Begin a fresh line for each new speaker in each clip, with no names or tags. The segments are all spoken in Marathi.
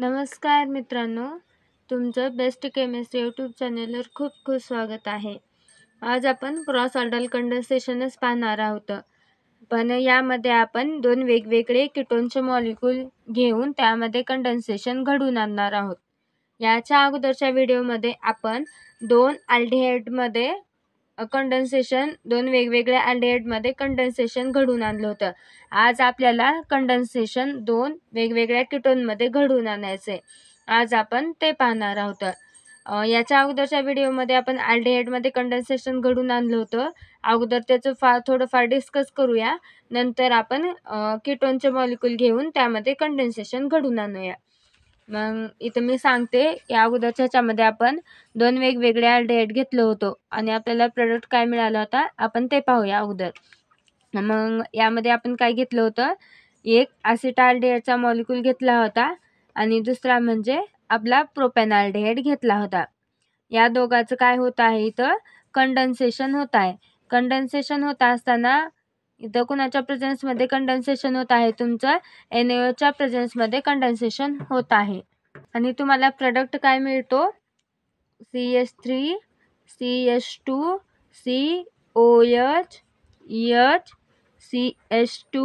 नमस्कार मित्रांनो, तुमचं बेस्ट केमिस्ट्री यूट्यूब चॅनलवर खूप खूप स्वागत आहे. आज आपण क्रॉस ऑर्डर कंडेन्सेशनच पाहणार आहोत. पण यामध्ये आपण दोन वेगवेगळे कीटोनचे मॉलिक्यूल घेऊन त्यामध्ये कंडेन्सेशन घडवून आणणार आहोत. याच्या अगोदरच्या व्हिडिओमध्ये आपण दोन अल्डिहाइडमध्ये दोन वेगवेगळ्या अल्डिहाइडमध्ये कंडेन्सेशन घडवून आणलं होतं. आज आपल्याला कंडेन्सेशन दोन वेगवेगळ्या कीटोनमध्ये घडवून आणायचे. आज आपण ते पाहणार आहोत. याच्या अगोदरच्या व्हिडिओमध्ये आपण अल्डिहाइडमध्ये कंडेन्सेशन घडवून आणलं होतं. अगोदर त्याचं थोडंफार डिस्कस करूया. नंतर आपण कीटोनचे मॉलिक्यूल घेऊन त्यामध्ये कंडेन्सेशन घडवून आणूया. मग इथं मी सांगते या अगोदरच्या ह्याच्यामध्ये आपण दोन वेगवेगळे अल्डिहाइड घेतलं होतं आणि आपल्याला प्रोडक्ट काय मिळाला होता आपण ते पाहूया अगोदर. मग यामध्ये आपण काय घेतलं होतं, एक ॲसिटाल्डिहाइडचा मॉलिक्यूल घेतला होता आणि दुसरा म्हणजे आपला प्रोपेनॉल्डिहाइड घेतला होता. या दोघांचं काय होत आहे, इथं कंडेन्सेशन होत आहे. कंडेन्सेशन होत असताना इथं कुणाच्या प्रेझेन्समध्ये कंडेन्सेशन होत आहे, तुमचं NaOHच्या प्रेझेन्समध्ये कंडेन्सेशन होत आहे. आणि तुम्हाला प्रोडक्ट काय मिळतो, CH3 CH2 COH H CH2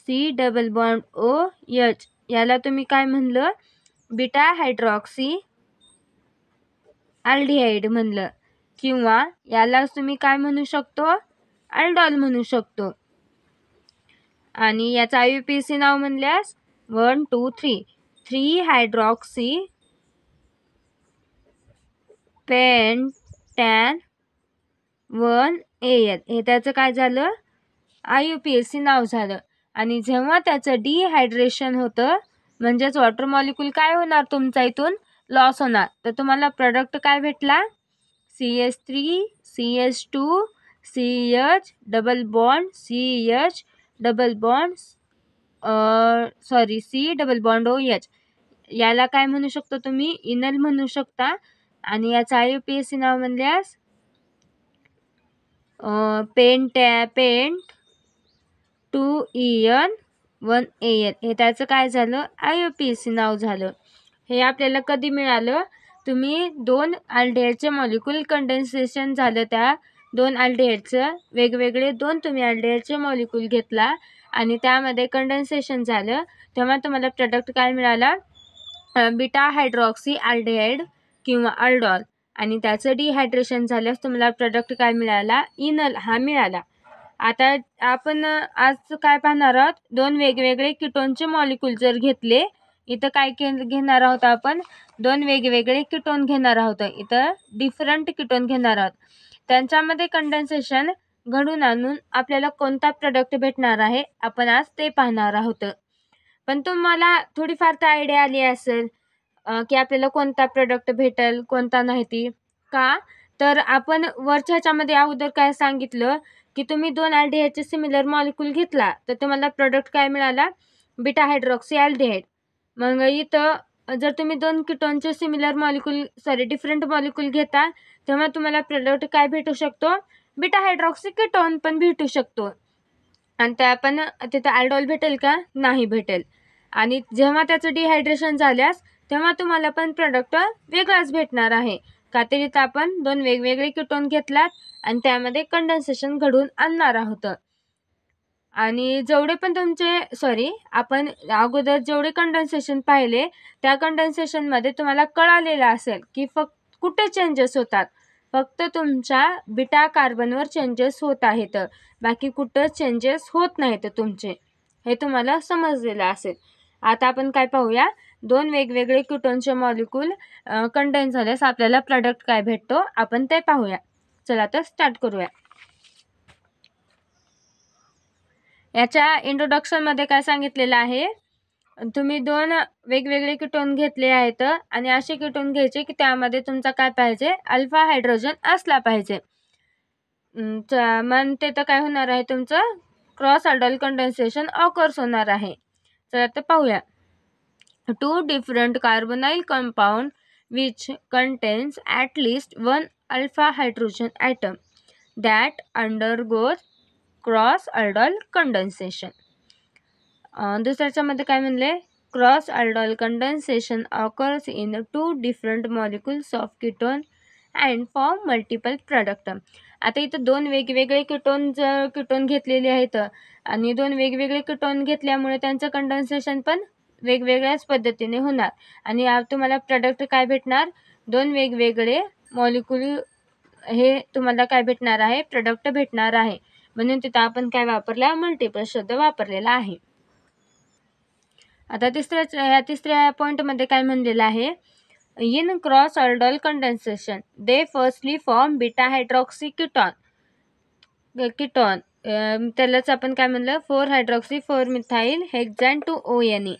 C double bond OH. याला तुम्ही काय म्हणलं, बीटा हायड्रॉक्सी अल्डिहाइड म्हणलं, किंवा याला तुम्ही काय म्हणू शकतो, अल्डॉल म्हणू शकतो. आणि याचं IUPAC नाव म्हणल्यास 1 2 3 हायड्रॉक्सी पेंटॅन 1AL हे त्याचं काय झालं, IUPAC नाव झालं. आणि जेव्हा त्याचं डिहायड्रेशन होतं म्हणजेच वॉटर मॉलिक्यूल काय होणार, तुमचा इथून लॉस होणार, तर तुम्हाला प्रोडक्ट काय भेटला, CH3 CH2 CH double bond CH double bond C double bond OH. याला काय म्हणू शकतो तुम्ही, इनल म्हणू शकता. आणि याचं IUPAC नाव म्हणल्यास पेंट 2EN 1AL हे त्याचं काय झालं, IUPAC नाव झालं. हे आपल्याला कधी मिळालं, तुम्ही दोन अल्डिहाइडचे मॉलिक्यूल कंडेन्सेशन झालं, त्या दोन अल्डिहाइडचं वेगवेगळे दोन तुम्ही अल्डिहाइडचे मॉलिक्यूल घेतला आणि त्यामध्ये कंडेन्सेशन झालं, तेव्हा तुम्हाला प्रोडक्ट काय मिळाला, बीटा हायड्रॉक्सी अल्डिहाइड किंवा अल्डॉल. आणि त्याचं डिहायड्रेशन झाल्यास तुम्हाला प्रोडक्ट काय मिळाला, इनल हा मिळाला. आता आपण आज काय पाहणार आहोत, दोन वेगवेगळे कीटोनचे मॉलिक्यूल जर घेतले, इथं काय घेणार आहोत आपण, दोन वेगवेगळे कीटोन घेणार आहोत. इथं डिफरंट कीटोन घेणार आहोत. त्यांच्यामध्ये कंडेन्सेशन घडून आणून आपल्याला कोणता प्रोडक्ट भेटणार आहे आपण आज ते पाहणार आहोत. पण तुम्हाला थोडीफार तर आयडिया आली असेल की आपल्याला कोणता प्रोडक्ट भेटेल कोणता नाही ती का. तर आपण वरच्या ह्याच्यामध्ये अगोदर काय सांगितलं की तुम्ही दोन अल्डिहाइडचे सिमिलर मॉलिक्यूल घेतला तर तुम्हाला प्रोडक्ट काय मिळाला, बीटा हायड्रॉक्सी अल्डिहाइड. मग इथं जर तुम्ही दोन कीटोनचे डिफरंट मॉलिक्यूल घेता तेव्हा तुम्हाला प्रोडक्ट काय भेटू शकतो, बीटा हायड्रॉक्सी कीटोन पण भेटू शकतो. आणि त्या पण तिथं अल्डॉल भेटेल का, नाही भेटेल. आणि जेव्हा त्याचं डिहायड्रेशन झाल्यास तेव्हा तुम्हाला पण प्रोडक्ट वेगळाच भेटणार आहे, का तर इथं आपण दोन वेगवेगळे कीटोन घेतलात आणि त्यामध्ये कंडेन्सेशन घडवून आणणार आहोत. आणि जेवढे पण आपण अगोदर जेवढे कंडेन्सेशन पाहिले त्या कंडेन्सेशनमध्ये तुम्हाला कळालेलं असेल की फक्त कुठे चेंजेस होतात, फक्त तुमच्या बीटा कार्बनवर चेंजेस होत आहेत, बाकी कुठं चेंजेस होत नाहीत तुमचे, हे तुम्हाला समजलेलं असेल. आता आपण काय पाहूया, दोन वेगवेगळे कीटोनचे मॉलिक्यूल कंडेन्स झाल्यास आपल्याला प्रोडक्ट काय भेटतो आपण ते पाहूया. चला तर स्टार्ट करूया. याच्या इंट्रोडक्शनमध्ये काय सांगितलेलं आहे, तुम्ही दोन वेगवेगळे कीटोन घेतले आहेत आणि असे कीटोन घ्यायचे की त्यामध्ये तुमचा काय पाहिजे, अल्फा हायड्रोजन असला पाहिजे. मग ते तर काय होणार आहे, तुमचं क्रॉस ऑर्डर कंडेन्सेशन ऑकर्स होणार आहे. चला तर पाहूया. Two different carbonyl compound which contains at least one alpha hydrogen atom that undergoes cross order condensation. दुसऱ्याच्यामध्ये काय म्हणले, cross aldol condensation occurs in two different molecules of ketone and form multiple product. आता इथं दोन वेगवेगळे कीटोन घेतलेले आहेत आणि दोन वेगवेगळे कीटोन घेतल्यामुळे त्यांचं कंडेन्सेशन पण वेगवेगळ्याच पद्धतीने होणार आणि तुम्हाला प्रोडक्ट काय भेटणार, दोन वेगवेगळे मॉलिक्यूल हे तुम्हाला काय भेटणार आहे, प्रोडक्ट भेटणार आहे. म्हणून तिथं आपण काय वापरला, मल्टिपल शब्द वापरलेला आहे. आता तिसऱ्या पॉइंटमध्ये काय म्हणलेलं आहे, in cross aldol condensation they firstly form beta hydroxy ketone त्यालाच आपण काय म्हणलं 4-hydroxy 4-methyl hexane 2ONE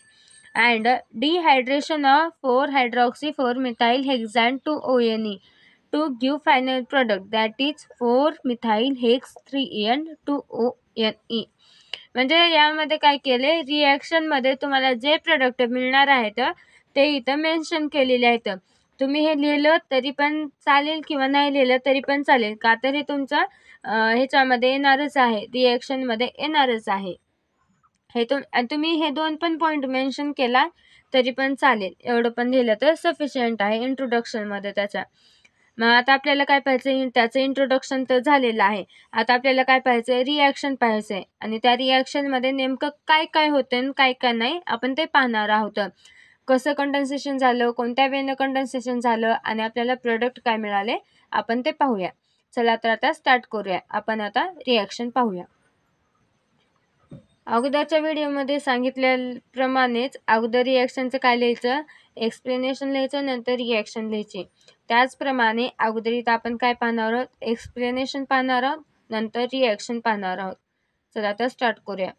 and dehydration of 4-hydroxy 4-methyl hexane 2ONE to give final product that is 4-methyl hex 3En 2ONE. म्हणजे यामध्ये काय केले, रिॲक्शन मध्ये तुम्हाला जे प्रोडक्ट मिळणार आहेत ते इथं मेन्शन केलेले आहेत. तुम्ही हे लिहिलं तरी पण चालेल किंवा नाही लिहिलं तरी पण चालेल, का तर हे तुमचं ह्याच्यामध्ये येणारच आहे, रिॲक्शन मध्ये येणारच आहे. तुम्ही हे दोन पण पॉइंट मेन्शन केला तरी पण चालेल, एवढं पण लिहिलं तर सफिशियंट आहे इंट्रोडक्शन मध्ये त्याच्या. मग आता आपल्याला काय पाहिजे, त्याचं इंट्रोडक्शन तर झालेलं आहे. आता आपल्याला काय पाहिजे, रिॲक्शन पाहिजे आणि त्या रिॲक्शन मध्ये नेमकं काय काय होतं आणि काय काय नाही आपण ते पाहणार आहोत. कसं कंडेन्सेशन झालं, कोणत्या वेने कंडेन्सेशन झालं आणि आपल्याला प्रोडक्ट काय मिळाले आपण ते पाहूया. चला तर आता स्टार्ट करूया. आपण आता रिॲक्शन पाहूया. अगोदरच्या व्हिडिओमध्ये सांगितल्याप्रमाणेच अगोदर रिॲक्शनचं काय लिहायचं, एक्सप्लेनेशन लिहायचं, नंतर रिॲक्शन लिहायची. त्याचप्रमाणे अगोदर इथं आपण काय पाहणार आहोत, एक्सप्लेनेशन पाहणार आहोत, नंतर रिॲक्शन पाहणार आहोत. चला आता स्टार्ट करूया.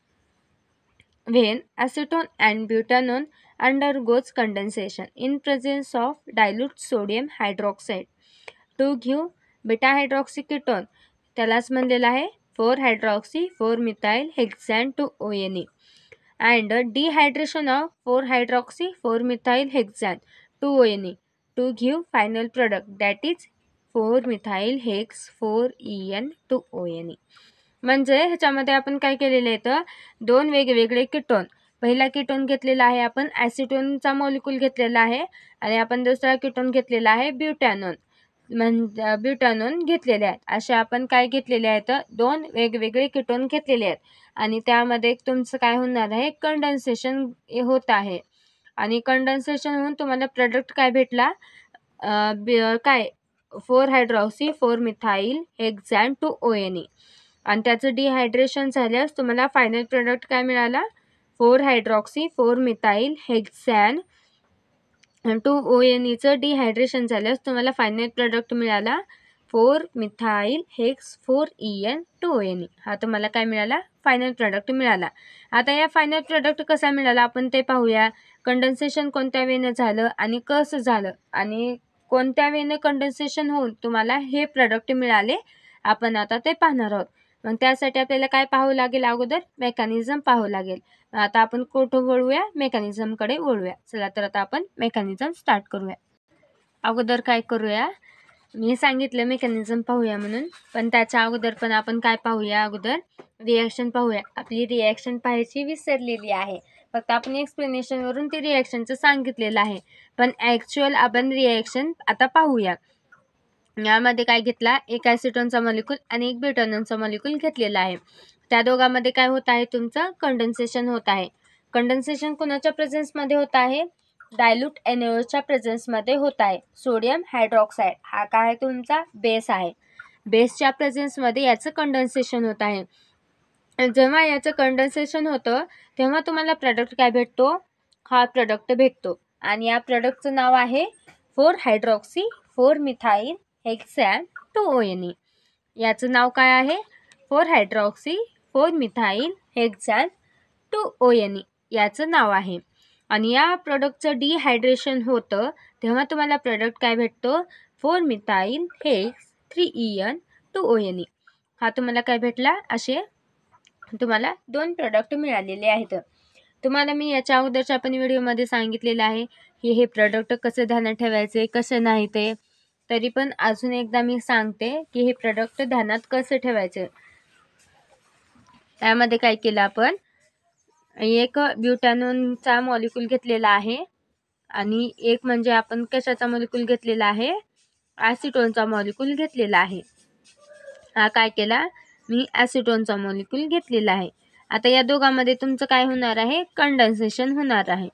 When acetone and butanone undergoes condensation in presence of dilute sodium hydroxide to give beta hydroxy ketone, त्यालाच म्हणलेला आहे 4-hydroxy 4-methyl hexane 2ONE and dehydration of 4-hydroxy 4-methyl hexane 2ONE to give final product that is 4-methyl hex 4En 2ONE. म्हणजे ह्याच्यामध्ये आपण काय केलेलं आहे तर दोन वेगवेगळे कीटोन, पहिला कीटोन घेतलेला आहे आपण ॲसिटोनचा मॉलिक्यूल घेतलेला आहे आणि आपण दुसरा कीटोन घेतलेला आहे ब्युटॅनोन घेतलेले आहेत. असे आपण काय घेतलेले आहेत, दोन वेगवेगळे कीटोन घेतलेले आहेत आणि त्यामध्ये तुमचं काय होणार आहे, कंडेन्सेशन होत आहे आणि कंडेन्सेशन होऊन तुम्हाला प्रोडक्ट काय भेटला, काय 4-hydroxy 4-methyl hexane 2ONE आणि त्याचं डिहायड्रेशन झाल्यास तुम्हाला फायनल प्रोडक्ट काय मिळाला, 4-hydroxy 4-methyl hexane 2ONEचं डिहायड्रेशन झाल्यास तुम्हाला फायनल प्रोडक्ट मिळाला 4-methyl hex 4En 2ONE. हा तुम्हाला काय मिळाला, फायनल प्रोडक्ट मिळाला. आता या फायनल प्रोडक्ट कसा मिळाला आपण ते पाहूया. कंडेन्सेशन कोणत्या वेने झालं आणि कसं झालं आणि कोणत्या वेने कंडेन्सेशन होऊन तुम्हाला हे प्रोडक्ट मिळाले आपण आता ते पाहणार आहोत. मग त्यासाठी आपल्याला काय पाहावं लागेल, अगोदर मेकॅनिझम पाहावं लागेल. आता आपण कुठं वळूया, मेकॅनिझमकडे वळूया. चला तर आता आपण मेकॅनिझम स्टार्ट करूया. अगोदर काय करूया, मी सांगितलं मेकॅनिझम पाहूया म्हणून, पण त्याच्या अगोदर पण आपण काय पाहूया, अगोदर रिॲक्शन पाहूया. आपली रिॲक्शन पाहायची विसरलेली आहे, फक्त आपण एक्सप्लेनेशनवरून ती रिॲक्शनचं सांगितलेलं आहे, पण ॲक्च्युअल आपण रिॲक्शन आता पाहूया. यामध्ये काय घेतला, एक ॲसिटोनचा मॉलिक्यूल आणि एक ब्युटॅनोनचा मॉलिक्यूल घेतलेला आहे. त्या दोघांमध्ये काय होत आहे, तुमचं कंडेन्सेशन होत आहे. कंडेन्सेशन कोणाच्या प्रेझेन्समध्ये होत आहे, डायल्यूट NaOHच्या प्रेझेन्समध्ये होत आहे. सोडियम हायड्रॉक्साईड हा काय तुमचा बेस आहे, बेसच्या प्रेझेन्समध्ये याचं कंडेन्सेशन होत आहे. जेव्हा याचं कंडेन्सेशन होतं तेव्हा तुम्हाला प्रोडक्ट काय भेटतो, हा प्रोडक्ट भेटतो आणि या प्रोडक्टचं नाव आहे 4-hydroxy 4-methyl hexane 2ONE. याचं नाव काय आहे, 4-hydroxy 4-methyl hexane 2ONE याचं नाव आहे. आणि या प्रोडक्टचं डिहायड्रेशन होतं तेव्हा तुम्हाला प्रोडक्ट काय भेटतो, 4-methyl hex 3En 2ONE. हा तुम्हाला काय भेटला, असे तुम्हाला दोन प्रोडक्ट मिळालेले आहेत. तुम्हाला मी याच्या अगोदरच्या पण व्हिडिओमध्ये सांगितलेलं आहे की हे प्रोडक्ट कसं ध्यानात ठेवायचे, कसं नाही ते, तरी पण अजून एकदा मी सांगते की हे प्रोडक्ट ध्यानात कसं ठेवायचे. त्यामध्ये काय केलं आपण, एक ब्युटॅनोनचा मॉलिक्यूल घेतलेला आहे आणि एक म्हणजे आपण कशाचा मॉलिक्यूल घेतलेला आहे, ॲसिटोनचा मॉलिक्यूल घेतलेला आहे. हा काय केला मी, ॲसिटोनचा मॉलिक्यूल घेतलेला आहे. आता या दोघांमध्ये तुमचं काय होणार आहे, कंडेन्सेशन होणार आहे.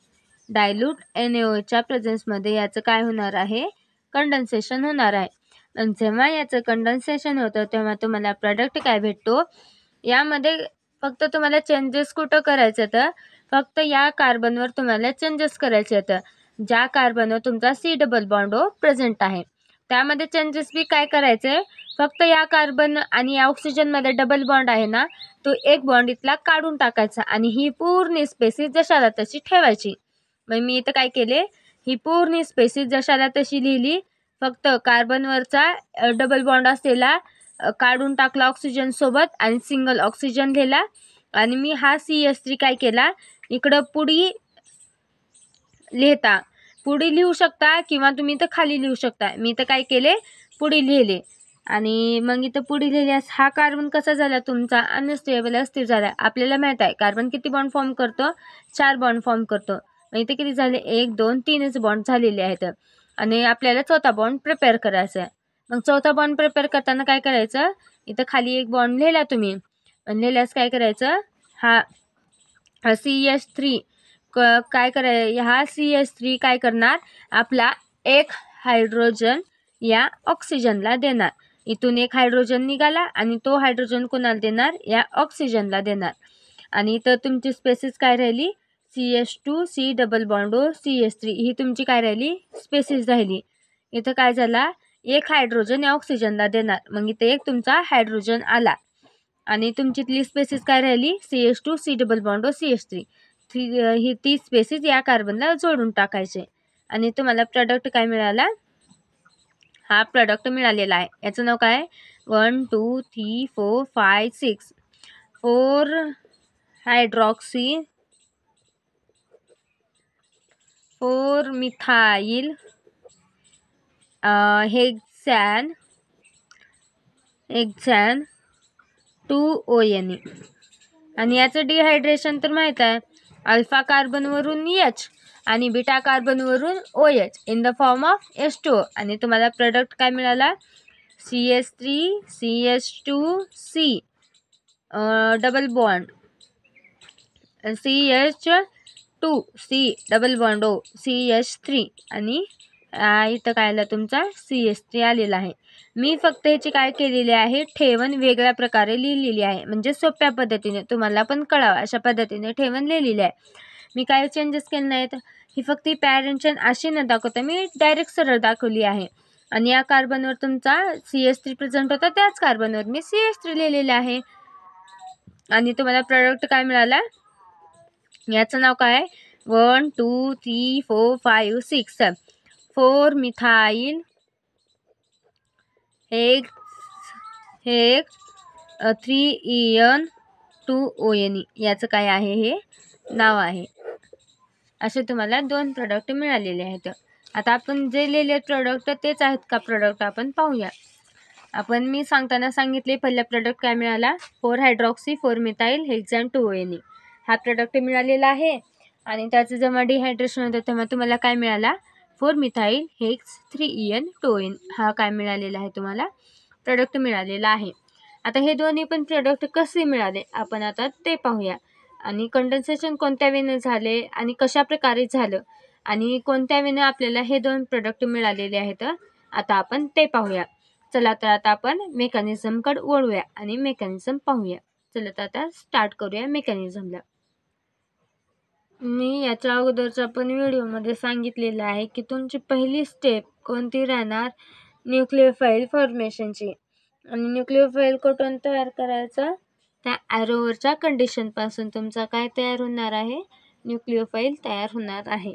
डायल्यूट NaOHच्या प्रेझेन्समध्ये याचं काय होणार आहे, कंडेन्सेशन होणार आहे. आणि जेव्हा याचं कंडेन्सेशन होतं तेव्हा तुम्हाला प्रोडक्ट काय भेटतो, यामध्ये फक्त तुम्हाला चेंजेस कुठं करायचं तर फक्त या कार्बनवर तुम्हाला चेंजेस करायचे आहेत. ज्या कार्बनवर तुमचा C डबल बॉन्ड प्रेझेंट आहे त्यामध्ये चेंजेस बी काय करायचे, फक्त या कार्बन आणि या ऑक्सिजनमध्ये डबल बॉन्ड आहे ना, तो एक बॉन्ड इथला काढून टाकायचा आणि ही पूर्ण स्पेसिस जशाला तशी ठेवायची. मग मी इथं काय केले, ही पूर्ण स्पेसिस जशाला तशी लिहिली. फक्त कार्बनवरचा डबल बॉन्ड असलेला काढून टाकला ऑक्सिजन सोबत आणि सिंगल ऑक्सिजन लिहिला. आणि मी हा CH3 काय केला, इकडं पुढी लिहिता पुढी लिहू शकता किंवा तुम्ही इथं खाली लिहू शकता. मी इथं काय केले, पुढी लिहिले. आणि मग इथं पुढे लिहिल्यास हा कार्बन कसा झाला तुमचा, अनस्टेबल अस्थिर झाला. आपल्याला माहित आहे कार्बन किती बॉन्ड फॉर्म करतो, 4 बॉन्ड फॉर्म करतो. मग इथे किती झाले, 1 2 3च बॉन्ड झालेले आहेत आणि आपल्याला चौथा बॉन्ड प्रिपेअर करायचा आहे. मग चौथा बॉन्ड प्रिपेअर करताना काय करायचं, इथं खाली एक बॉन्ड लिहिला तुम्ही आणि लिहिल्यास काय करायचं, हा CH3 काय हा CH3 काय करणार, आपला एक हायड्रोजन या ऑक्सिजनला देणार. इथून एक हायड्रोजन निघाला आणि तो हायड्रोजन कोणाला देणार, या ऑक्सिजनला देणार. आणि इथं तुमची स्पेसिस काय राहिली, CH2 C double bond CH3 ही तुमची काय राहिली, स्पेसिस राहिली. इथं काय झाला, एक हायड्रोजन या ऑक्सिजनला देणार. मग इथे एक तुमचा हायड्रोजन आला आणि तुमची स्पेसिस काय राहिली, CH2 C double bond CH3 ही ती स्पेसिस या कार्बनला जोडून टाकायचे आणि तुम्हाला प्रोडक्ट काय मिळाला, हा प्रोडक्ट मिळालेला आहे. याचं नाव काय, 1 2 3 4 5 6 4 हायड्रॉक्सी 4 मिथाइल हेक्सॅन 2ONE. आणि याचं डिहायड्रेशन तर माहीत आहे, अल्फा कार्बनवरून H आणि बीटा कार्बनवरून OH in the form of H2O. आणि तुम्हाला प्रोडक्ट काय मिळाला, CH3 CH2C double bond CH2C double bond CH3 आणि इथं काय आलं, तुमचा CH3 आलेला आहे. मी फक्त ह्याची काय केलेली आहे, ठेवण वेगळ्या प्रकारे लिहिलेली आहे, म्हणजे सोप्या पद्धतीने तुम्हाला पण कळावं अशा पद्धतीने ठेवण लिहिलेली आहे. मी काय चेंजेस केले नाहीत. ही फक्त ही पॅरेंशन अशी न दाखवता मी डायरेक्ट सरळ दाखवली आहे. आणि या कार्बनवर तुमचा CH3 प्रेझेंट होता, त्याच कार्बनवर मी CH3 लिहिलेले आहे. आणि तुम्हाला प्रोडक्ट काय मिळाला, याचं नाव काय, 1 2 3 4 5 6 4 मिथाइल हेक्स 3EN 2ONE याचं काय आहे, हे नाव आहे. असे तुम्हाला 2 प्रोडक्ट मिळालेले आहेत. आता आपण जे लिहिले प्रोडक्ट तेच आहेत का प्रोडक्ट आपण पाहूया. आपण मी सांगताना सांगितले पहिला प्रोडक्ट काय मिळाला, 4 हायड्रॉक्सी 4 मिथाइल हेक्सॅन 2ONE हा प्रोडक्ट मिळालेला आहे. आणि त्याचं जेव्हा डिहायड्रेशन होतं तेव्हा तुम्हाला काय मिळाला, 4 मिथाइल हेक्स 3EN 2ONE हा काय मिळालेला आहे, तुम्हाला प्रोडक्ट मिळालेला आहे. आता हे दोन्ही पण प्रोडक्ट कसे मिळाले आपण आता ते पाहूया. आणि कंडेन्सेशन कोणत्या वेळेने झाले आणि कशा प्रकारे झालं आणि कोणत्या वेळेने आपल्याला हे 2 प्रोडक्ट मिळालेले आहेत, आता आपण ते पाहूया. चला तर आता आपण मेकॅनिझमकडे वळूया आणि मेकॅनिझम पाहूया. चला तर आता स्टार्ट करूया मेकॅनिझमला. मी याच्या अगोदरच्या पण व्हिडिओमध्ये सांगितलेलं आहे की तुमची पहिली स्टेप कोणती राहणार, न्यूक्लियोफाइल फॉर्मेशनची. आणि न्यूक्लियोफाइल कुठून तयार करायचं, त्या ॲरोवरच्या कंडिशनपासून तुमचा काय तयार होणार आहे, न्यूक्लियोफाइल तयार होणार आहे.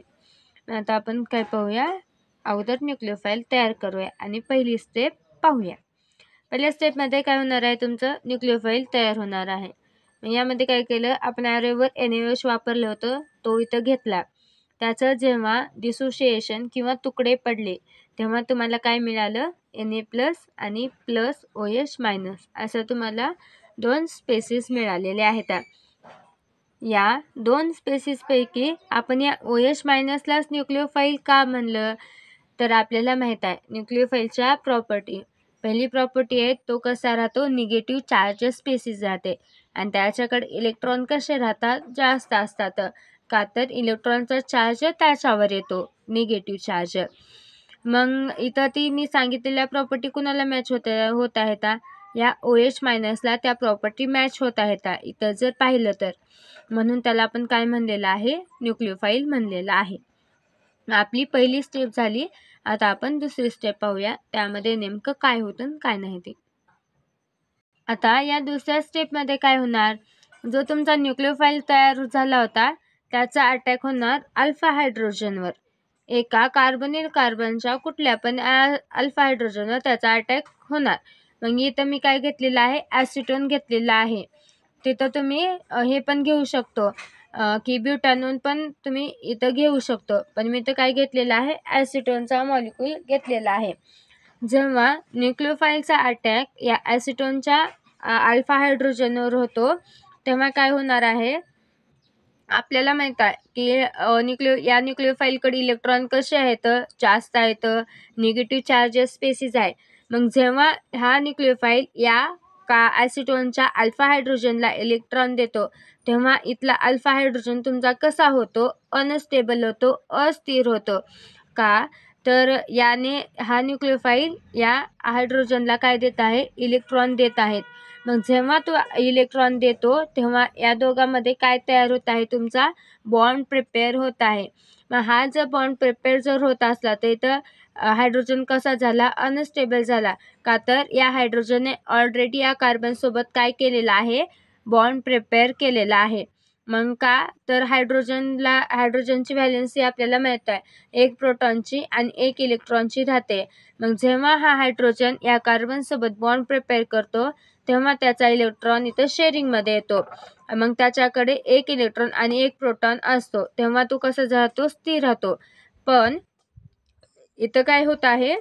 आता आपण काय पाहूया, अगोदर न्यूक्लियोफाइल तयार करूया आणि पहिली स्टेप पाहूया. पहिल्या स्टेपमध्ये काय होणार आहे, तुमचं न्यूक्लियोफाइल तयार होणार आहे. यामध्ये काय केलं, आपण ॲरोवर NaOH वापरलं होतं, तो इथं घेतला. त्याचं जेव्हा डिसोसिएशन किंवा तुकडे पडले तेव्हा तुम्हाला काय मिळालं, Na+ आणि +OH- असं तुम्हाला 2 स्पेसिस मिळालेले आहेत. या 2 स्पेसिसपैकी आपण या OH मायनसलाच न्यूक्लिओफाईल का म्हणलं, तर आपल्याला माहीत आहे न्यूक्लिओफाईलच्या प्रॉपर्टी. पहिली प्रॉपर्टी आहे तो कसा राहतो, निगेटिव्ह चार्ज स्पेसिस राहते आणि त्याच्याकडे इलेक्ट्रॉन कसे राहतात, जास्त असतात. का तर इलेक्ट्रॉनचा चार्ज त्याच्यावर येतो, निगेटिव्ह चार्ज. मग इथं ती मी सांगितलेल्या प्रॉपर्टी कुणाला मॅच होत आहेत, या OH मायनसला त्या प्रॉपर्टी मॅच होत आहेत इथं जर पाहिलं तर. म्हणून त्याला आपण काय म्हणलेलं आहे, न्यूक्लिओफाईल म्हणलेलं आहे. आपली पहिली स्टेप झाली. आता आपण दुसरी स्टेप पाहूया, त्यामध्ये नेमकं काय होतं काय नाही ते. आता या दुसऱ्या स्टेपमध्ये काय होणार, जो तुमचा न्यूक्लिओफाईल तयार झाला होता त्याचा अटॅक होणार अल्फा हायड्रोजनवर. एका कार्बोनिल कार्बनच्या कुठल्या पण अल्फा हायड्रोजनवर त्याचा अटॅक होणार. मग इथं मी काय घेतलेलं आहे, ॲसिटोन घेतलेला आहे. तिथं तुम्ही हे पण घेऊ शकतो की ब्युटानोन पण तुम्ही इथं घेऊ शकतो, पण मी इथं काय घेतलेलं आहे, ॲसिटोनचा मॉलिक्यूल घेतलेला आहे. जेव्हा न्यूक्लिओफाईलचा अटॅक या ॲसिटोनच्या अल्फा हायड्रोजनवर होतो तेव्हा काय होणार आहे, आपल्याला माहीत आहे की या न्यूक्लिओफाईलकडे इलेक्ट्रॉन कसे आहेत, जास्त आहेत, निगेटिव्ह चार्जेस स्पेसिस आहे. मग जेव्हा हा न्यूक्लिओफाईल या ॲसिटोनच्या अल्फा हायड्रोजनला इलेक्ट्रॉन देतो तेव्हा इथला अल्फा हायड्रोजन तुमचा कसा होतो, अनस्टेबल होतो, अस्थिर होतो. का तर याने हा न्यूक्लिओफाईल या हायड्रोजनला काय देत आहे, इलेक्ट्रॉन देत आहेत. मग जेव्हा तो इलेक्ट्रॉन देतो तेव्हा या दोघांमध्ये काय तयार होत आहे, तुमचा बॉन्ड प्रिपेअर होत आहे. मग हा जर बॉन्ड प्रिपेअर जर होत असला तर इथं हायड्रोजन कसा झाला, अनस्टेबल झाला. का तर या हायड्रोजनने ऑलरेडी या कार्बनसोबत काय केलेलं आहे, बॉन्ड प्रिपेअर केलेला आहे. मग का तर हायड्रोजनची व्हॅलेन्सी आपल्याला माहीत आहे, 1 प्रोटॉनची आणि 1 इलेक्ट्रॉनची राहते. मग जेव्हा हा हायड्रोजन या कार्बनसोबत बॉन्ड प्रिपेअर करतो तेव्हा त्याचा इलेक्ट्रॉन इथं शेअरिंगमध्ये येतो. मग त्याच्याकडे 1 इलेक्ट्रॉन आणि 1 प्रोटॉन असतो, तेव्हा तो कसा राहतो, स्थिर राहतो. पण इथं काय होत आहे,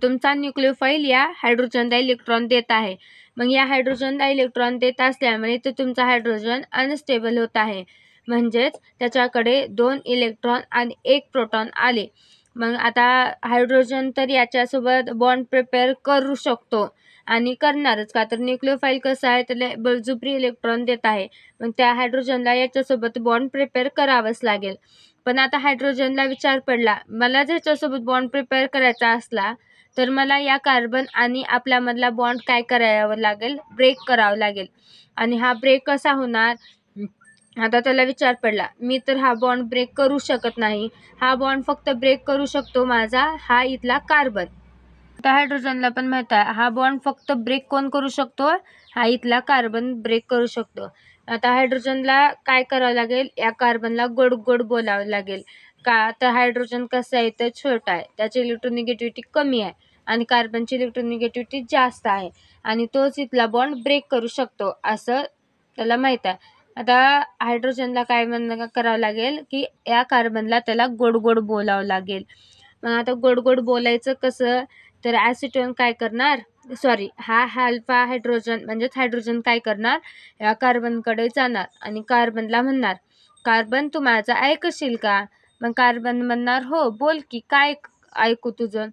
तुमचा न्यूक्लिओफाईल या हायड्रोजनला इलेक्ट्रॉन देत आहे. मग या हायड्रोजनला इलेक्ट्रॉन देत असल्यामुळे तो तुमचा हायड्रोजन अनस्टेबल होत आहे. म्हणजेच त्याच्याकडे 2 इलेक्ट्रॉन आणि 1 प्रोटॉन आले. मग आता हायड्रोजन तर याच्यासोबत बॉन्ड प्रिपेअर करू शकतो आणि करणारच, का तर न्यूक्लिओफाईल कसं आहे, त्याला बळजुबरी इलेक्ट्रॉन देत आहे. मग त्या हायड्रोजनला याच्यासोबत बॉन्ड प्रिपेअर करावंच लागेल. पण आता हायड्रोजनला विचार पडला, मला ज्याच्यासोबत बॉन्ड प्रिपेअर करायचा असला तर मला या कार्बन आणि आपल्यामधला बॉन्ड काय करावं लागेल, ब्रेक करावं लागेल. आणि हा ब्रेक कसा होणार, आता त्याला विचार पडला, मी तर हा बॉन्ड ब्रेक करू शकत नाही. हा बॉन्ड फक्त ब्रेक करू शकतो माझा हा इथला कार्बन. आता हायड्रोजनला पण माहीत आहे हा बॉन्ड फक्त ब्रेक कोण करू शकतो, हा इथला कार्बन ब्रेक करू शकतो. आता हायड्रोजनला काय करावं लागेल, या कार्बनला गोड गोड बोलावं लागेल. का तर हायड्रोजन कसं आहे तर छोटा आहे, त्याची इलेक्ट्रोनिगेटिव्हिटी कमी आहे आणि कार्बनची इलेक्ट्रोनिगेटिव्हिटी जास्त आहे आणि तोच इथला बॉन्ड ब्रेक करू शकतो असं त्याला माहीत आहे. आता हायड्रोजनला काय करावं लागेल की या कार्बनला त्याला गोड गोड बोलावं लागेल. मग आता गोड गोड बोलायचं कसं, तर ॲसिटोन काय करणार, हा अल्फा हायड्रोजन म्हणजेच हायड्रोजन काय करणार, या कार्बनकडे जाणार आणि कार्बनला म्हणणार, कार्बन तू माझं ऐकशील का. मग कार्बन म्हणणार, हो बोल की, काय ऐकू तुझं.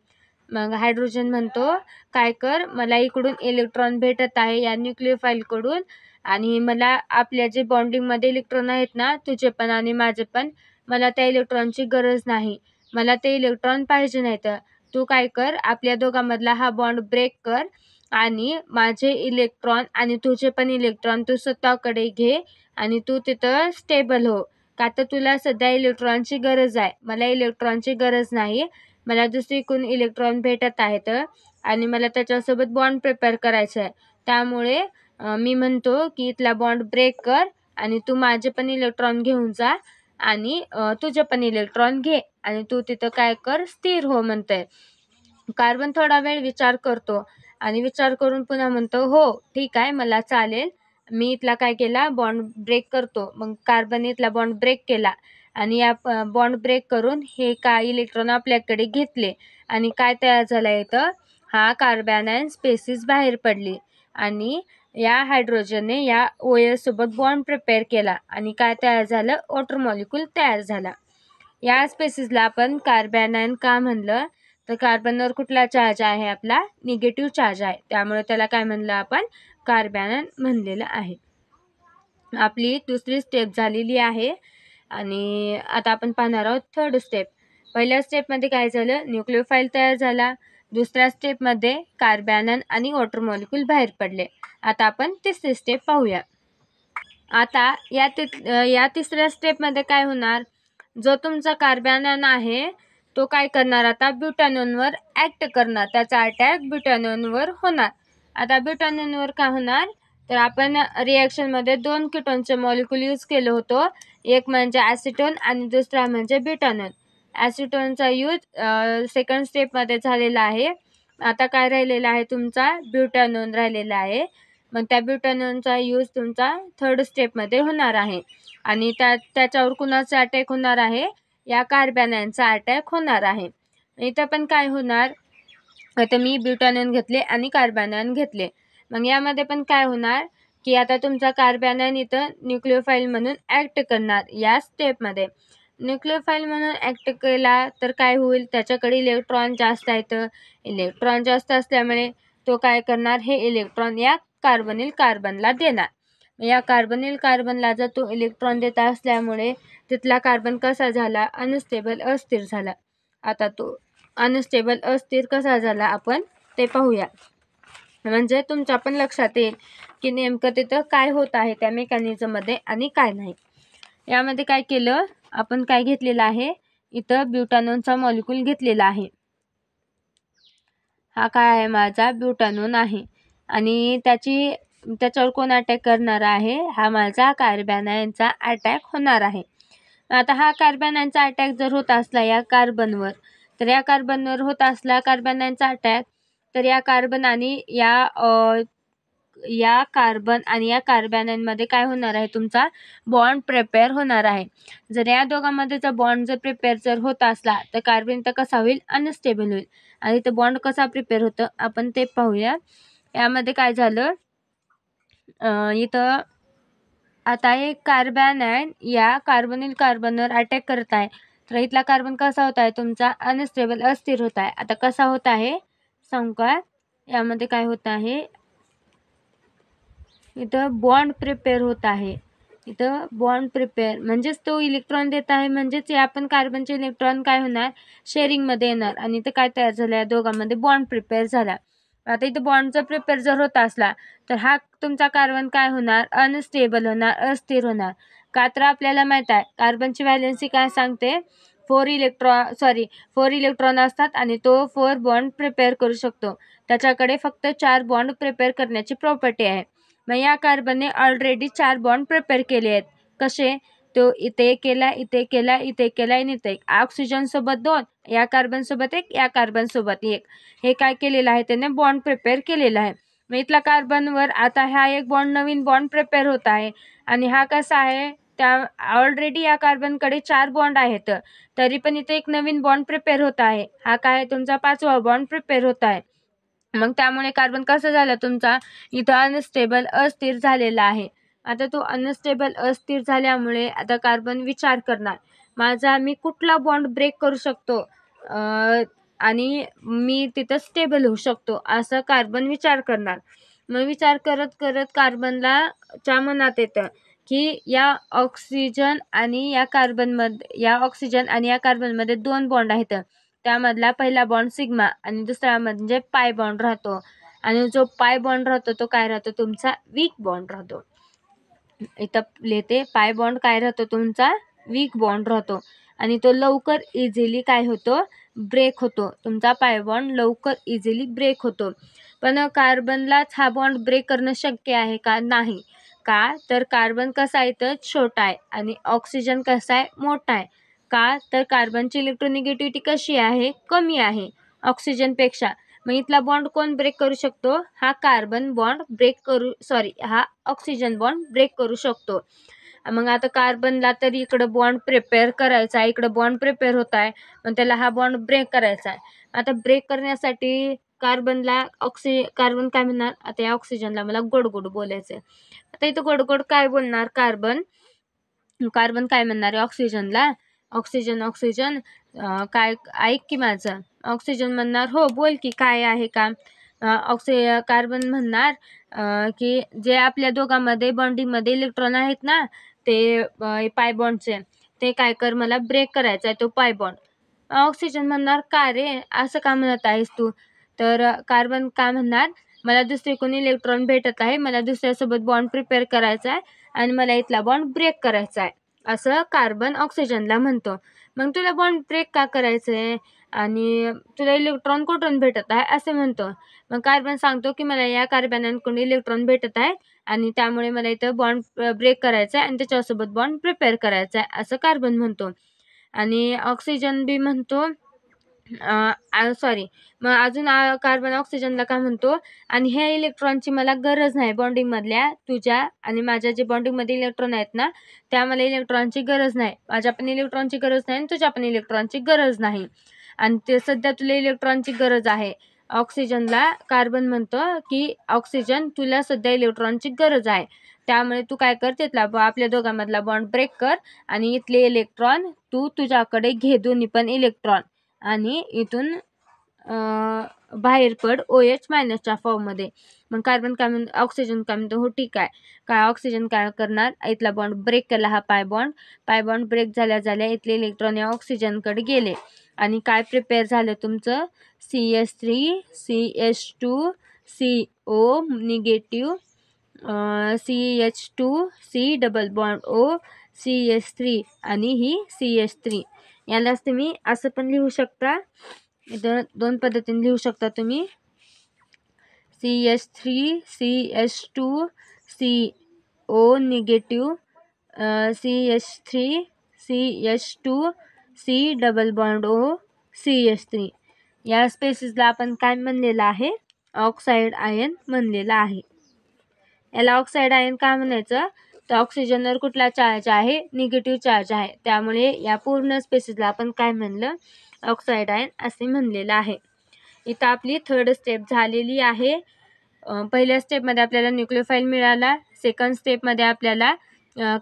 मग हायड्रोजन म्हणतो, काय कर, मला इकडून इलेक्ट्रॉन भेटत आहे या न्यूक्लिओफाईलकडून आणि मला आपल्या जे बॉन्डिंगमध्ये इलेक्ट्रॉन आहेत ना, तुझे पण आणि माझे पण, मला त्या इलेक्ट्रॉनची गरज नाही, मला ते इलेक्ट्रॉन पाहिजे नाहीत. तू काय कर, आपल्या दोघांमधला हा बॉन्ड ब्रेक कर आणि माझे इलेक्ट्रॉन आणि तुझे पण इलेक्ट्रॉन तू स्वतःकडे घे आणि तू तिथं स्टेबल हो. का तर तुला सध्या इलेक्ट्रॉनची गरज आहे, मला इलेक्ट्रॉनची गरज नाही. मला दुसरीकडून इलेक्ट्रॉन भेटत आहेत आणि मला त्याच्यासोबत बॉन्ड प्रिपेअर करायचं आहे. त्यामुळे मी म्हणतो की इथला बॉन्ड ब्रेक कर आणि तू माझे पण इलेक्ट्रॉन घेऊन जा आणि तुझे पण इलेक्ट्रॉन घे आणि तू तिथं काय कर, स्थिर हो म्हणतंय. कार्बन थोडा वेळ विचार करतो आणि विचार करून पुन्हा म्हणतो, हो ठीक आहे, मला चालेल, मी इथला काय केला, बॉन्ड ब्रेक करतो. मग कार्बन इथला बॉन्ड ब्रेक केला आणि या बॉन्ड ब्रेक करून हे काय इलेक्ट्रॉन आपल्याकडे घेतले आणि काय तयार झालं इथं, हा कार्बॅनायन स्पेसिस बाहेर पडली आणि या हायड्रोजनने या OH सोबत बॉन्ड प्रिपेअर केला आणि काय तयार झालं, वॉटर मॉलिक्यूल तयार झाला. या स्पेसिसला आपण कार्बॅनायन का म्हणलं, तर कार्बनवर कुठला चार्ज आहे, आपला निगेटिव्ह चार्ज आहे, त्यामुळे त्याला काय म्हणलं आपण, कार्बॅनायन म्हणलेलं आहे. आपली दुसरी स्टेप झालेली आहे आणि आता आपण पाहणार आहोत थर्ड स्टेप. पहिल्या स्टेपमध्ये काय झालं, न्यूक्लियोफाईल तयार झाला. दुसऱ्या स्टेपमध्ये कार्बॅनायन आणि वॉटर मॉलिक्यूल बाहेर पडले. आता आपण तिसरी स्टेप पाहूया. आता या तिसऱ्या स्टेपमध्ये काय होणार, जो तुमचा कार्बॅनायन आहे तो काय करणार, आता ब्युटॅनॉनवर ॲक्ट करणार, त्याचा अटॅक ब्युटॅनॉनवर होणार. आता ब्युटॅनॉनवर काय होणार, तर आपण रिॲक्शनमध्ये 2 कीटोनचे मॉलिक्यूल यूज केलं होतं. एक म्हणजे ॲसिटोन आणि दुसरा म्हणजे ब्युटॅनॉन. ॲसिटोनचा यूज सेकंड स्टेपमध्ये झालेला आहे. आता काय राहिलेला आहे, तुमचा ब्युटॅनॉन राहिलेला आहे. मग त्या ब्युटॅनॉनचा यूज तुमचा थर्ड स्टेपमध्ये होणार आहे आणि त्याच्यावर कुणाचा अटॅक होणार आहे, या कार्बॅनायनचा अटॅक होणार आहे. इथं पण काय होणार, आता मी ब्युटॅनॉन घेतले आणि कार्बॅनायन घेतले. मग यामध्ये पण काय होणार की आता तुमचा कार्बॅनायन इथं न्यूक्लियोफाईल म्हणून ॲक्ट करणार. या स्टेपमध्ये न्यूक्लियोफाईल म्हणून ॲक्ट केला तर काय होईल, त्याच्याकडे इलेक्ट्रॉन जास्त आहेत. इलेक्ट्रॉन जास्त असल्यामुळे तो काय करणार, हे इलेक्ट्रॉन या कार्बोनिल कार्बनला देणार. या कार्बोनिल कार्बनला जर तो इलेक्ट्रॉन देत असल्यामुळे तिथला कार्बन कसा झाला, अनस्टेबल अस्थिर झाला. आता तो अनस्टेबल अस्थिर कसा झाला आपण ते पाहूया, म्हणजे तुमच्या पण लक्षात येईल की नेमकं तिथं काय होत आहे त्या मेकॅनिझममध्ये आणि काय नाही. यामध्ये काय केलं आपण, काय घेतलेलं आहे, इथं ब्युटॅनॉनचा मॉलिक्यूल घेतलेला आहे. हा काय आहे, माझा ब्युटॅनॉन आहे आणि त्याच्यावर कोण अटॅक करणार आहे, हा माझा कार्बॅनायनचा अटॅक होणार आहे. आता हा कार्बॅनायनचा अटॅक जर होत असला या कार्बनवर, तर या कार्बनवर होत असला कार्बॅनायनचा अटॅक, तर या कार्बन आणि या कार्बॅनायनमध्ये काय होणार आहे, तुमचा बॉन्ड प्रिपेअर होणार आहे. जर या दोघांमध्येचा बॉन्ड जर प्रिपेअर जर होत असला तर कार्बन तर कसा होईल, अनस्टेबल होईल. आणि तो बॉन्ड कसा प्रिपेअर होतं आपण ते पाहूया. यामध्ये काय झालं, इथं आता एक कार्बॅनायन या कार्बोनिल कार्बनवर अटॅक करत आहे, तर इथला कार्बन कसा होत आहे, तुमचा अनस्टेबल अस्थिर होत आहे. आता कसा होत आहे सांगू का, यामध्ये काय होत आहे, इथं बॉन्ड प्रिपेअर होत आहे. इथं बॉन्ड प्रिपेअर म्हणजेच तो इलेक्ट्रॉन देत आहे, म्हणजेच या पण कार्बनचे इलेक्ट्रॉन काय होणार, शेअरिंगमध्ये येणार आणि इथं काय तयार झालं, या दोघांमध्ये बॉन्ड प्रिपेअर झाला. आता इथं बॉन्डचा प्रिपेअर जर होत असला तर हा तुमचा कार्बन काय होणार, अनस्टेबल होणार, अस्थिर होणार. का तर आपल्याला माहित आहे कार्बनची व्हॅलेन्सी काय सांगते, 4 इलेक्ट्रॉन असतात आणि तो 4 बॉन्ड प्रिपेअर करू शकतो. त्याच्याकडे फक्त 4 बॉन्ड प्रिपेअर करण्याची प्रॉपर्टी आहे. मग या कार्बनने ऑलरेडी 4 बॉन्ड प्रिपेअर केले आहेत. कसे, तो इथे केला, इथे केला, इथे केला आणि इथे एक. ऑक्सिजन सोबत 2, या कार्बन सोबत 1, या कार्बन सोबत 1. हे काय केलेलं आहे, त्याने बॉन्ड प्रिपेअर केलेला आहे. मग इथला कार्बनवर आता हा एक बॉन्ड, नवीन बॉन्ड प्रिपेअर होत आहे आणि हा कसा आहे, त्या ऑलरेडी या कार्बनकडे 4 बॉन्ड आहेत, तरी पण इथे एक नवीन बॉन्ड प्रिपेअर होत आहे. हा काय, तुमचा 5वा बॉन्ड प्रिपेअर होत आहे. मग त्यामुळे कार्बन कसं झालं, तुमचा इथं अनस्टेबल अस्थिर झालेला आहे. आता तो अनस्टेबल अस्थिर झाल्यामुळे आता कार्बन विचार करणार, मी कुठला बॉन्ड ब्रेक करू शकतो आणि मी तिथं स्टेबल होऊ शकतो, असं कार्बन विचार करणार. मग विचार करत करत कार्बनला च्या मनात येतं की या ऑक्सिजन आणि या कार्बनमध्ये 2 बॉन्ड आहेत. त्यामधला पहिला बॉन्ड सिग्मा आणि दुसरा म्हणजे पाय बॉन्ड राहतो आणि जो पाय बॉन्ड राहतो तो काय राहतो, तुमचा वीक बॉन्ड राहतो. इथं लिहिते, पाय बॉन्ड काय राहतो, तुमचा वीक बॉन्ड राहतो आणि तो लवकर इझिली काय होतो, ब्रेक होतो. तुमचा पाय बॉन्ड लवकर इझिली ब्रेक होतो. पण कार्बनलाच हा बॉन्ड ब्रेक करणं शक्य आहे का, नाही. का तर कार्बन कसा आहे तर छोटा आहे आणि ऑक्सिजन कसा आहे, मोठा आहे. का तर कार्बनची इलेक्ट्रोनिगेटिव्हिटी कशी आहे, कमी आहे ऑक्सिजनपेक्षा. मग इथला बॉन्ड कोण ब्रेक करू शकतो, हा ऑक्सिजन बॉन्ड ब्रेक करू शकतो. मग आता कार्बनला तरी इकडं बॉन्ड प्रिपेअर करायचा आहे, इकडं बॉन्ड प्रिपेअर होत आहे, मग त्याला हा बॉन्ड ब्रेक करायचा आहे. आता ब्रेक करण्यासाठी कार्बन काय म्हणणार, आता या ऑक्सिजनला मला गोड गोड बोलायचं आहे. आता इथं गोड गोड काय बोलणार, कार्बन काय म्हणणार आहे ऑक्सिजनला, ऑक्सिजन काय ऐक की माझं. ऑक्सिजन म्हणणार हो बोल की काय आहे काम. कार्बन म्हणणार की जे आपल्या दोघांमध्ये बॉन्डिंगमध्ये इलेक्ट्रॉन आहेत ना ते पाय बॉन्डचे, ते काय कर, मला ब्रेक करायचा आहे तो पाय बॉन्ड. ऑक्सिजन म्हणणार का रे असं का म्हणत आहेस तू. तर कार्बन काय म्हणणार, मला दुसरे कोणी इलेक्ट्रॉन भेटत आहे, मला दुसऱ्यासोबत बॉन्ड प्रिपेअर करायचा आहे आणि मला इथला बॉन्ड ब्रेक करायचा आहे, असं कार्बन ऑक्सिजनला म्हणतो. मग तुला बॉन्ड ब्रेक का करायचं आहे आणि तुला इलेक्ट्रॉन कुठून भेटत आहे असे म्हणतो. मग कार्बन सांगतो की मला या कार्बनांकडून इलेक्ट्रॉन भेटत आहे आणि त्यामुळे मला इथं बॉन्ड ब्रेक करायचा आहे आणि त्याच्यासोबत बॉन्ड प्रिपेअर करायचा आहे, असं कार्बन म्हणतो. आणि ऑक्सिजन बी म्हणतो मग अजून कार्बन ऑक्सिजनला काय म्हणतो, आणि ह्या इलेक्ट्रॉनची मला गरज नाही, बॉन्डिंगमधल्या तुझ्या आणि माझ्या जे बॉन्डिंगमध्ये इलेक्ट्रॉन आहेत ना त्या मला इलेक्ट्रॉनची गरज नाही, माझ्या पण इलेक्ट्रॉनची गरज नाही आणि तुझ्या पण इलेक्ट्रॉनची गरज नाही. आणि ते सध्या तुला इलेक्ट्रॉनची गरज आहे. ऑक्सिजनला कार्बन म्हणतो की ऑक्सिजन तुला सध्या इलेक्ट्रॉनची गरज आहे, त्यामुळे तू काय कर, तिथला आपल्या दोघांमधला बॉन्ड ब्रेक कर आणि इथले इलेक्ट्रॉन तू तुझ्याकडे घे, दोन्ही पण इलेक्ट्रॉन, आणि इथून बाहेर पड OH मायनसच्या फॉर्ममध्ये. मग कार्बन काय म्हणतो, ऑक्सिजन काय म्हणतो, हो ठीक आहे. काय ऑक्सिजन काय करणार, इथला बॉन्ड ब्रेक केला, हा पाय बॉन्ड ब्रेक झाल्या इथले इलेक्ट्रॉन या ऑक्सिजनकडे गेले आणि काय प्रिपेअर झालं तुमचं, CH3 CH2 CO negative, CH2 C double bond O CH3 आणि ही CH3. यालाच तुम्ही असं पण लिहू शकता, इथं दोन पद्धतीने लिहू शकता तुम्ही, CH3 CH2 CO negative, CH3 CH2 C double bond O CH3. या स्पेसिसला आपण काय म्हणलेलं आहे, ऑक्साईड आयन म्हणलेला आहे. याला ऑक्साईड आयन का म्हणायचं, तर ऑक्सिजनवर कुठला चार्ज आहे, निगेटिव्ह चार्ज आहे, त्यामुळे या पूर्ण स्पेसिसला आपण काय म्हणलं, ऑक्साईड आयन असे म्हणलेलं आहे. इथं आपली थर्ड स्टेप झालेली आहे. पहिल्या स्टेपमध्ये आपल्याला न्यूक्लियोफाईल मिळाला, सेकंड स्टेपमध्ये आपल्याला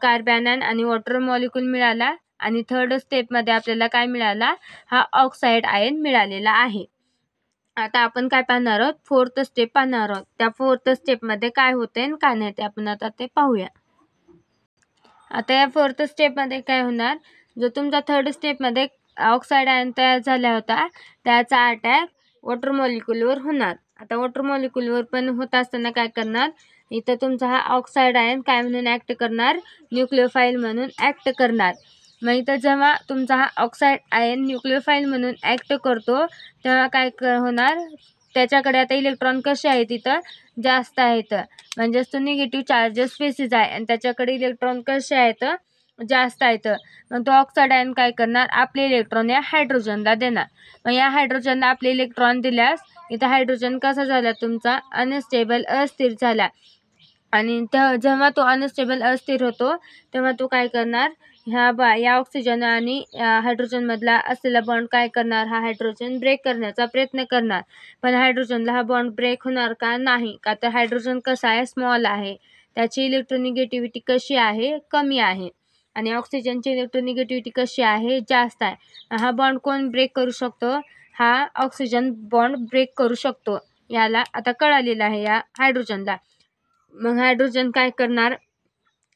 कार्बॅनन आणि वॉटर मॉलिक्यूल मिळाला आणि थर्ड स्टेपमध्ये आपल्याला काय मिळाला, हा ऑक्साईड आयन मिळालेला आहे. आता आपण काय पाहणार आहोत, फोर्थ स्टेप पाहणार आहोत. त्या फोर्थ स्टेपमध्ये काय होते आणि काय नाही ते आपण आता ते पाहूया. आता या फोर्थ स्टेपमध्ये काय होणार, जो तुमचा थर्ड स्टेपमध्ये ऑक्साईड आयन तयार झाला होता त्याचा अटॅक वॉटर मॉलिक्यूलवर होणार. आता वॉटर मॉलिक्यूलवर पण होत असताना काय करणार, इथं तुमचा हा ऑक्साईड आयन काय म्हणून ॲक्ट करणार, न्यूक्लियोफाईल म्हणून ॲक्ट करणार. मग इथं जेव्हा तुमचा हा ऑक्साईड आयन न्यूक्लियोफाईल म्हणून ॲक्ट करतो तेव्हा काय होणार, त्याच्याकडे आता इलेक्ट्रॉन कसे आहेत, इथं जास्त आहेत, म्हणजेच तो निगेटिव्ह चार्जेस स्पेसिस आहे आणि त्याच्याकडे इलेक्ट्रॉन कसे आहेत, जास्त आहेत. मग तो ऑक्साईड आयन काय करणार, आपले इलेक्ट्रॉन या हायड्रोजनला देणार. मग या हायड्रोजनला आपले इलेक्ट्रॉन दिल्यास इथं हायड्रोजन कसा झाला तुमचा, अनस्टेबल अस्थिर झाला. आणि जेव्हा तो अनस्टेबल अस्थिर होतो तेव्हा तो काय करणार, या ऑक्सिजन आणि हायड्रोजनमधला असलेला बॉन्ड काय करणार, हा हायड्रोजन ब्रेक करण्याचा प्रयत्न करणार. पण हायड्रोजनला हा बॉन्ड ब्रेक होणार का, नाही, का तर हायड्रोजन कसा आहे, स्मॉल आहे, त्याची इलेक्ट्रोनिगेटिव्हिटी कशी आहे, कमी आहे, आणि ऑक्सिजनची इलेक्ट्रोनिगेटिव्हिटी कशी आहे, जास्त आहे. हा बॉन्ड कोण ब्रेक करू शकतो, हा ऑक्सिजन बॉन्ड ब्रेक करू शकतो, याला आता कळालेलं आहे या हायड्रोजनला. मग हायड्रोजन काय करणार,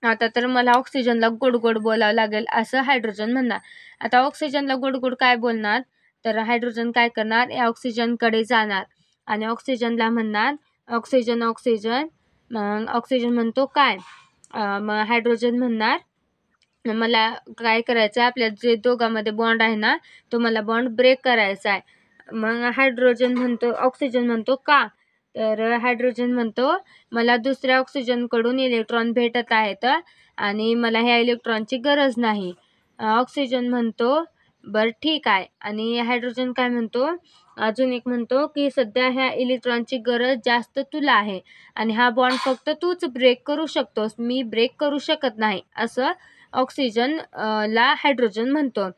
आता तर मला ऑक्सिजनला गोड गोड बोलावं लागेल असं हायड्रोजन म्हणणार. आता ऑक्सिजनला गोड गोड काय बोलणार, तर हायड्रोजन काय करणार, या ऑक्सिजनकडे जाणार आणि ऑक्सिजनला म्हणणार ऑक्सिजन. मग ऑक्सिजन म्हणतो काय, मग हायड्रोजन म्हणणार मला काय करायचं आहे, आपल्या जे दोघांमध्ये बॉन्ड आहे ना तो मला बॉन्ड ब्रेक करायचा आहे. मग ऑक्सिजन म्हणतो का, तर हायड्रोजन म्हणतो मला दुसऱ्या ऑक्सिजनकडून इलेक्ट्रॉन भेटत आहेत आणि मला ह्या इलेक्ट्रॉनची गरज नाही. ऑक्सिजन म्हणतो बरं ठीक आहे, आणि हायड्रोजन काय म्हणतो, अजून एक म्हणतो की सध्या ह्या इलेक्ट्रॉनची गरज जास्त तुला आहे आणि हा बॉन्ड फक्त तूच ब्रेक करू शकतोस, मी ब्रेक करू शकत नाही, असं ऑक्सिजन ला हायड्रोजन म्हणतो.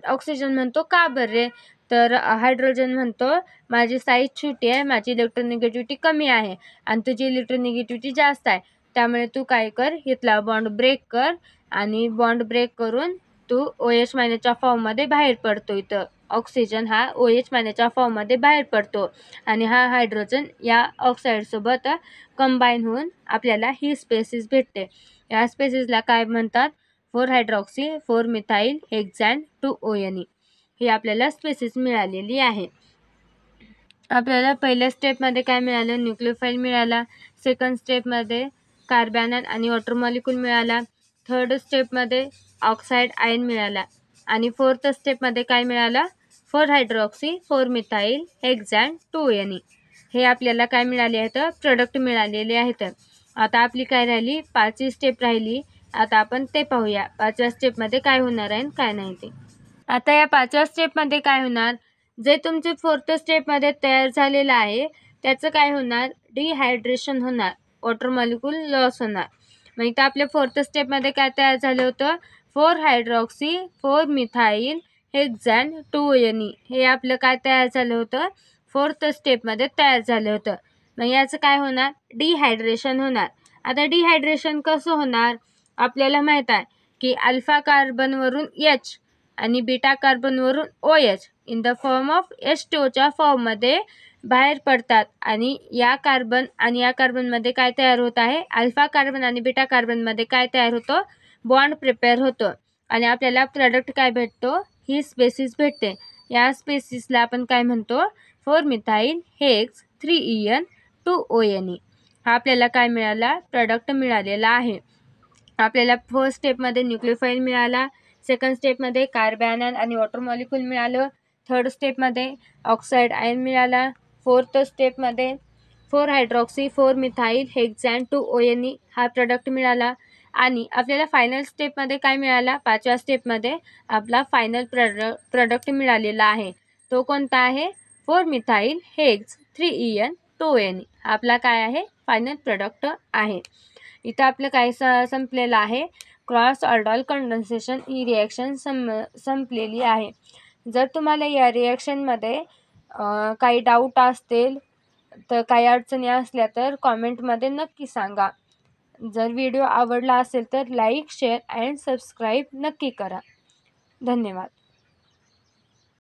ऑक्सिजन म्हणतो का बरे, तर हायड्रोजन म्हणतो माझी साईज छोटी आहे, माझी इलेक्ट्रोनिगेटिव्हिटी कमी आहे आणि तुझी इलेक्ट्रोनिगेटिव्हिटी जास्त आहे, त्यामुळे तू काय कर, इथला बॉन्ड ब्रेक कर आणि बॉन्ड ब्रेक करून तू OH मायनसच्या फॉर्ममध्ये बाहेर पडतो. इथं ऑक्सिजन हा OH मायनसच्या फॉर्ममध्ये बाहेर पडतो आणि हा हायड्रोजन या ऑक्साईडसोबत कंबाईन होऊन आपल्याला ही स्पेसिस भेटते. या स्पेसिसला काय म्हणतात, 4 हायड्रॉक्सी 4 मिथाईल हेक्झॅन 2 ONE ही आपल्याला स्पेसिस मिळालेली आहे. आपल्याला पहिल्या स्टेपमध्ये काय मिळालं, न्यूक्लियोफाईल मिळाला. सेकंड स्टेपमध्ये कार्बॅनन आणि वॉटर मॉलिक्यूल मिळाला. थर्ड स्टेपमध्ये ऑक्साईड आयन मिळाला आणि फोर्थ स्टेपमध्ये काय मिळालं, 4 हायड्रॉक्सी 4 मिथाईल हेक्झॅन 2 ONE हे आपल्याला काय मिळाले आहेत, प्रोडक्ट मिळालेले आहेत. आता आपली काय राहिली, 5वी स्टेप राहिली. आता आपण ते पाहूया 5व्या स्टेपमध्ये काय होणार आहे काय नाही ते. आता या 5व्या स्टेपमध्ये काय होणार, जे तुमचे 4th स्टेपमध्ये तयार झालेलं आहे त्याचं काय होणार, डिहायड्रेशन होणार, वॉटर मॉलिक्यूल लॉस होणार. मग इथं आपल्या 4th स्टेपमध्ये काय तयार झालं होतं, 4 हायड्रॉक्सी 4 मिथाईल हेक्झॅन 2 ONE हे आपलं काय तयार झालं होतं, 4th स्टेपमध्ये तयार झालं होतं. मग याचं काय होणार, डिहायड्रेशन होणार. आता डिहायड्रेशन कसं होणार, आपल्याला माहीत आहे की अल्फा कार्बनवरून H आणि बीटा कार्बनवरून OH in the form of H2Oच्या फॉर्ममध्ये बाहेर पडतात आणि या कार्बन आणि या कार्बनमध्ये काय तयार होत आहे, अल्फा कार्बन आणि बीटा कार्बनमध्ये काय तयार होतं, बॉन्ड प्रिपेअर होतं आणि आपल्याला प्रोडक्ट काय भेटतो, ही स्पेसिस भेटते. या स्पेसिसला आपण काय म्हणतो, 4 मिथाईल हेक्स 3 2 ONE हा आपल्याला काय मिळाला, प्रोडक्ट मिळालेला आहे. आपल्याला फर्स्ट स्टेपमध्ये न्यूक्लियोफाईल मिळाला, सेकंड स्टेपमध्ये कार्बॅनन आणि वॉटर मॉलिक्यूल मिळालं, थर्ड स्टेपमध्ये ऑक्साईड आयन मिळाला, फोर्थ स्टेपमध्ये 4 हायड्रॉक्सी 4 मिथाईल हेक्झॅन 2 ONE हा प्रोडक्ट मिळाला आणि आपल्याला फायनल स्टेपमध्ये काय मिळाला, 5व्या स्टेपमध्ये आपला फायनल प्रोडक्ट मिळालेला आहे. तो कोणता आहे, 4 मिथाईल हेक्स 3 2 ONE आपला काय आहे, फायनल प्रोडक्ट आहे. इथं आपलं काय संपलेलं आहे, क्रॉस ऑर्डर कंडेन्सेशन ही रिॲक्शन संपलेली आहे. जर तुम्हाला या रिॲक्शनमध्ये काही डाऊट असतील तर काही अडचणी असल्या तर कॉमेंटमध्ये नक्की सांगा. जर व्हिडिओ आवडला असेल तर लाईक शेअर अँड सबस्क्राईब नक्की करा. धन्यवाद.